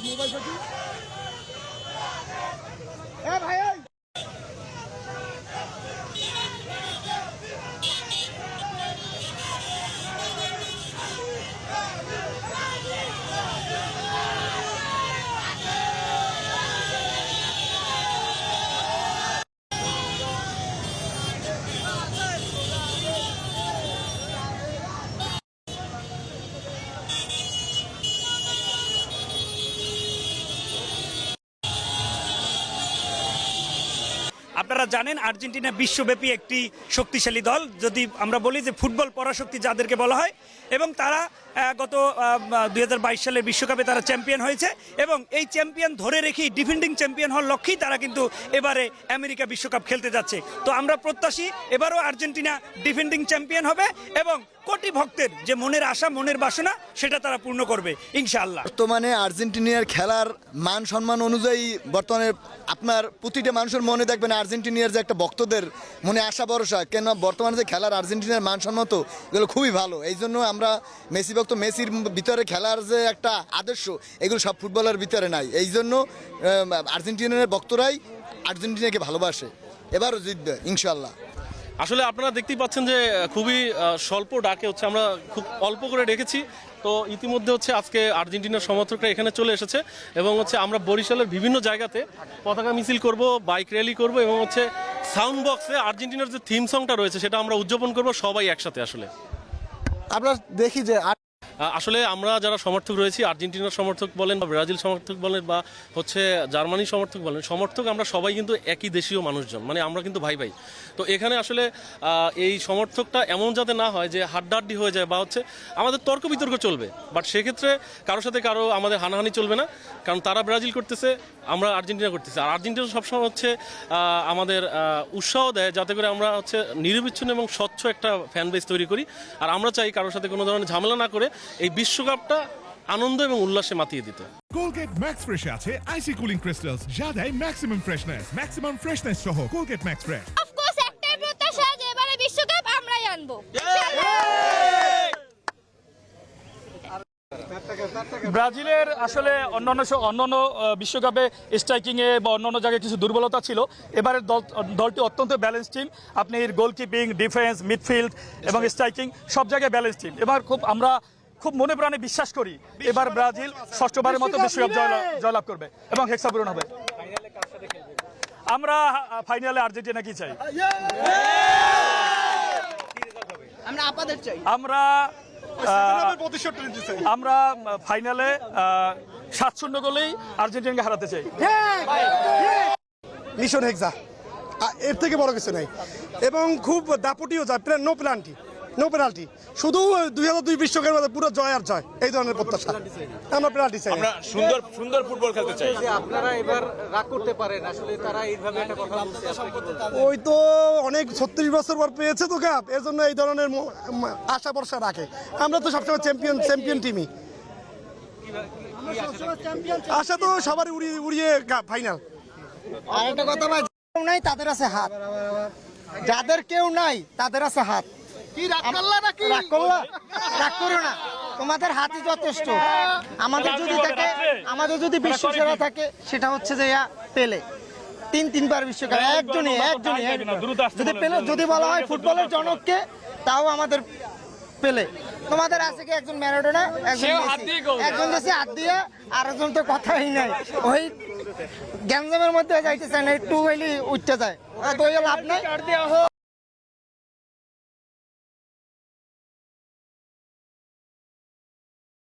Mobile পাখি ভাই আপনারা জানেন আর্জেন্টিনা বিশ্বব্যাপী একটি শক্তিশালী দল, যদি আমরা বলি যে ফুটবল পরাশক্তি যাদেরকে বলা হয়, এবং তারা গত 2022 সালের বিশ্বকাপে তারা চ্যাম্পিয়ন হয়েছে এবং এই চ্যাম্পিয়ন ধরে রেখেই ডিফেন্ডিং চ্যাম্পিয়ন হওয়ার লক্ষ্যেই তারা কিন্তু এবারে আমেরিকা বিশ্বকাপ খেলতে যাচ্ছে। তো আমরা প্রত্যাশী এবারও আর্জেন্টিনা ডিফেন্ডিং চ্যাম্পিয়ন হবে এবং কোটি ভক্তের যে মনের আশা মনের বাসনা সেটা তারা পূর্ণ করবে ইনশাআল্লাহ। বর্তমানে আর্জেন্টিনার খেলার মান সম্মান অনুযায়ী বর্তমানে আপনার প্রতিটা মানুষের মনে দেখবেন আর্জেন্টিনার যে একটা ভক্তদের মনে আশা ভরসা, কেন বর্তমানে যে খেলার আর্জেন্টিনার মান সম্মান তো এগুলো খুবই ভালো। এই জন্য আমরা মেসি ভক্ত, মেসির ভিতরে খেলার যে একটা আদর্শ এগুলো সব ফুটবলের ভিতরে নাই। এই জন্য আর্জেন্টিনার ভক্তরাই আর্জেন্টিনাকে ভালোবাসে, এবারও জিতবে ইনশাআল্লাহ। আসলে আপনারা দেখতেই পাচ্ছেন যে খুবই স্বল্প ডাকে হচ্ছে আমরা খুব অল্প করে ডেকেছি। তো ইতিমধ্যে হচ্ছে আজকে আর্জেন্টিনার সমর্থকরা এখানে চলে এসেছে এবং হচ্ছে আমরা বরিশালের বিভিন্ন জায়গাতে পতাকা মিছিল করব, বাইক র্যালি করব এবং হচ্ছে সাউন্ড বক্সে আর্জেন্টিনার যে থিম সংটা রয়েছে সেটা আমরা উদযাপন করব সবাই একসাথে। আসলে আমরা দেখি যে আসলে আমরা যারা সমর্থক রয়েছি, আর্জেন্টিনার সমর্থক বলেন বা ব্রাজিল সমর্থক বলেন বা হচ্ছে জার্মানি সমর্থক বলেন, সমর্থক আমরা সবাই কিন্তু একই দেশীয় মানুষজন, মানে আমরা কিন্তু ভাই ভাই। তো এখানে আসলে এই সমর্থকটা এমন যাতে না হয় যে হাড্ডাহাড্ডি হয়ে যায় বা হচ্ছে আমাদের তর্ক বিতর্ক চলবে, বাট সেক্ষেত্রে কারোর সাথে কারো আমাদের হানাহানি চলবে না, কারণ তারা ব্রাজিল করতেছে, আমরা আর্জেন্টিনা করতেছি। আর আর্জেন্টিনা সবসময় হচ্ছে আমাদের উৎসাহ দেয় যাতে করে আমরা হচ্ছে নিরবিচ্ছিন্ন এবং স্বচ্ছ একটা ফ্যান বেস তৈরি করি। আর আমরা চাই কারোর সাথে কোনো ধরনের ঝামেলা না করে এই বিশ্বকাপটা আনন্দ এবং উল্লাসে মাতিয়ে দিতে। কোলগেট ম্যাক্স ফ্রেশে আছে আইসি কুলিং ক্রিস্টালস, যা দেয় ম্যাক্সিমাম ফ্রেশনেস সহ Colgate max fresh. Of course একটাই প্রত্যাশা যে এবারে বিশ্বকাপ আমরাই আনবো। ব্রাজিলের আসলে অন্যান্য বিশ্বকাপে স্ট্রাইকিংয়ে বা অন্যান্য জায়গায় কিছু দুর্বলতা ছিল, এবারের দলটি অত্যন্ত ব্যালেন্স টিম। আপনি গোলকিপিং, ডিফেন্স, মিডফিল্ড এবং স্ট্রাইকিং সব জায়গায় ব্যালেন্স টিম। এবার আমরা খুব মনে প্রাণে বিশ্বাস করি এবার ব্রাজিল ষষ্ঠবারের মতো বিশ্বকাপ জয়লাভ করবে এবং হেক্সা পূরণ হবে। আমরা ফাইনালে আর্জেন্টিনা কি চাই? আমরা ফাইনালে 7-0 গোলেই আর্জেন্টিনাকে হারাতে চাই। মিশন হেক্সা, এর থেকে বড় কিছু নাই এবং খুব দাপটিও যায়, নো পেনাল্টি, শুধু 2002 বিশ্বকাপের মধ্যে পুরো জয় আর জয়, এই ধরনের প্রত্যাশা। আমরা পেনাল্টি চাই, আমরা সুন্দর ফুটবল খেলতে চাই। আপনারা এবার রাগ করতে পারেন, আসলে তারা এইভাবে একটা কথা বলছে, ওই তো অনেক 36 বছর পর পেয়েছে তো কাপ, এর জন্য এই ধরনের আশা ভরসা রাখে। আমরা তো সবসময় চ্যাম্পিয়ন টিমই, আশা তো সবারই উড়িয়ে ফাইনাল। আর একটা কথা ভাই, কেউ নাই তাদের আছে হাত, যাদের কেউ নাই তাদের আছে হাত। রাগ করো না, তোমাদের হাতই যথেষ্ট। আমাদের যদি বিশ্ব সেরা থাকে সেটা হচ্ছে যে পেলে, 3বার বিশ্বকাপ একজনই যদি বলা হয় ফুটবলের জনককে, তাও আমাদের পেলে। তোমাদের আছে কি একজন ম্যারাডোনা, একজন দেশে হাত দিয়ে, আরেকজন তো কথাই নাই, ওই গ্যাঞ্জামের মধ্যে যাইতে চায় না, একটু হইলে উঠতে যায়, লাভ নাই।